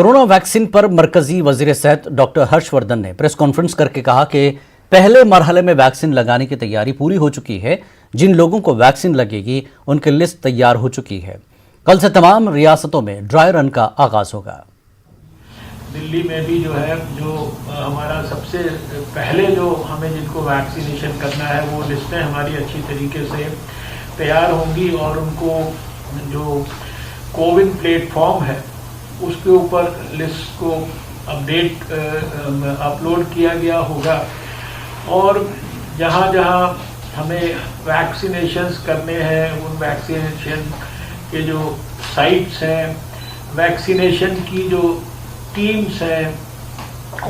Corona vaccine पर मरकजी वजीर सेहत डॉक्टर हर्षवर्धन ने प्रेस कॉन्फ्रेंस करके कहा कि पहले मरहले में वैक्सीन लगाने की तैयारी पूरी हो चुकी है। जिन लोगों को वैक्सीन लगेगी उनकी लिस्ट तैयार हो चुकी है। कल से तमाम रियासतों में ड्राई रन का आगाज होगा। दिल्ली में भी जो है, जो हमारा सबसे पहले जो हमें जिनको वैक्सीनेशन करना है वो लिस्टें हमारी अच्छी तरीके से तैयार होंगी और उनको जो कोविन प्लेटफॉर्म है उसके ऊपर लिस्ट को अपलोड किया गया होगा और जहाँ जहाँ हमें वैक्सीनेशंस करने हैं उन वैक्सीनेशन के जो साइट्स हैं, वैक्सीनेशन की जो टीम्स हैं,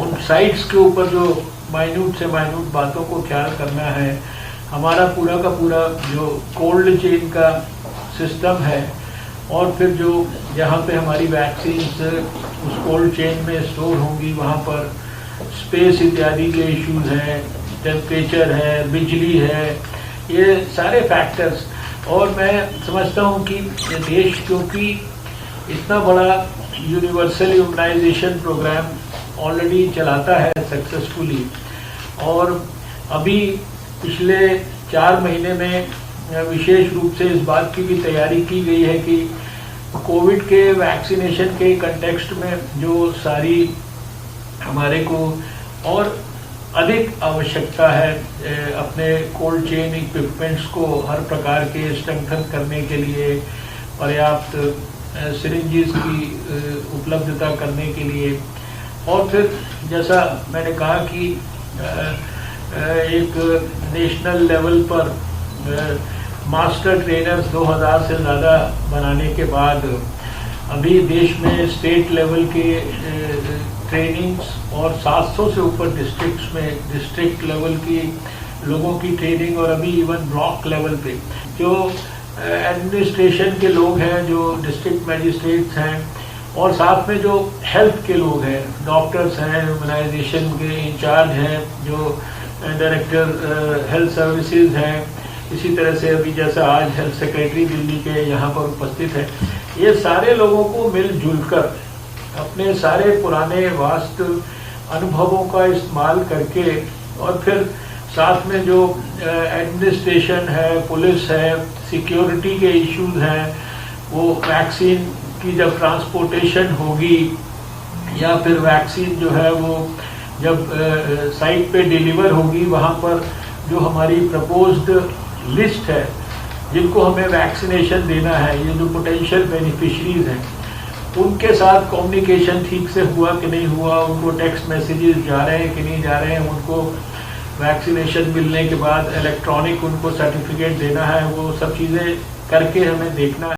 उन साइट्स के ऊपर जो माइन्यूट से माइन्यूट बातों को ख्याल करना है। हमारा पूरा का पूरा जो कोल्ड चेन का सिस्टम है और फिर जो जहाँ पे हमारी वैक्सीन्स उस कोल्ड चेन में स्टोर होंगी वहाँ पर स्पेस इत्यादि के इश्यूज हैं, टेम्परेचर है, बिजली है, ये सारे फैक्टर्स। और मैं समझता हूँ कि देश क्योंकि इतना बड़ा यूनिवर्सल इम्यूनाइजेशन प्रोग्राम ऑलरेडी चलाता है सक्सेसफुली और अभी पिछले 4 महीने में विशेष रूप से इस बात की भी तैयारी की गई है कि कोविड के वैक्सीनेशन के कंटेक्स्ट में जो सारी हमारे को और अधिक आवश्यकता है अपने कोल्ड चेन इक्विपमेंट्स को हर प्रकार के स्ट्रेंथन करने के लिए, पर्याप्त सिरिंजेस की उपलब्धता करने के लिए। और फिर जैसा मैंने कहा कि एक नेशनल लेवल पर मास्टर ट्रेनर्स 2000 से ज़्यादा बनाने के बाद अभी देश में स्टेट लेवल के ट्रेनिंग्स और 700 से ऊपर डिस्ट्रिक्ट्स में डिस्ट्रिक्ट लेवल की लोगों की ट्रेनिंग और अभी इवन ब्लॉक लेवल पे जो एडमिनिस्ट्रेशन के लोग हैं, जो डिस्ट्रिक्ट मैजिस्ट्रेट्स हैं और साथ में जो हेल्थ के लोग हैं, डॉक्टर्स हैं, इम्यूनाइजेशन के इंचार्ज हैं, जो डायरेक्टर हेल्थ सर्विसेज हैं, इसी तरह से अभी जैसा आज हेल्थ सेक्रेटरी दिल्ली के यहाँ पर उपस्थित है, ये सारे लोगों को मिलजुल कर अपने सारे पुराने वास्त अनुभवों का इस्तेमाल करके और फिर साथ में जो एडमिनिस्ट्रेशन है, पुलिस है, सिक्योरिटी के इश्यूज हैं, वो वैक्सीन की जब ट्रांसपोर्टेशन होगी या फिर वैक्सीन जो है वो जब साइट पे डिलीवर होगी, वहाँ पर जो हमारी प्रपोज्ड लिस्ट है जिनको हमें वैक्सीनेशन देना है, ये जो पोटेंशियल बेनिफिशरीज हैं उनके साथ कम्युनिकेशन ठीक से हुआ कि नहीं हुआ, उनको टेक्स्ट मैसेजेस जा रहे हैं कि नहीं जा रहे हैं, उनको वैक्सीनेशन मिलने के बाद इलेक्ट्रॉनिक उनको सर्टिफिकेट देना है, वो सब चीज़ें करके हमें देखना है।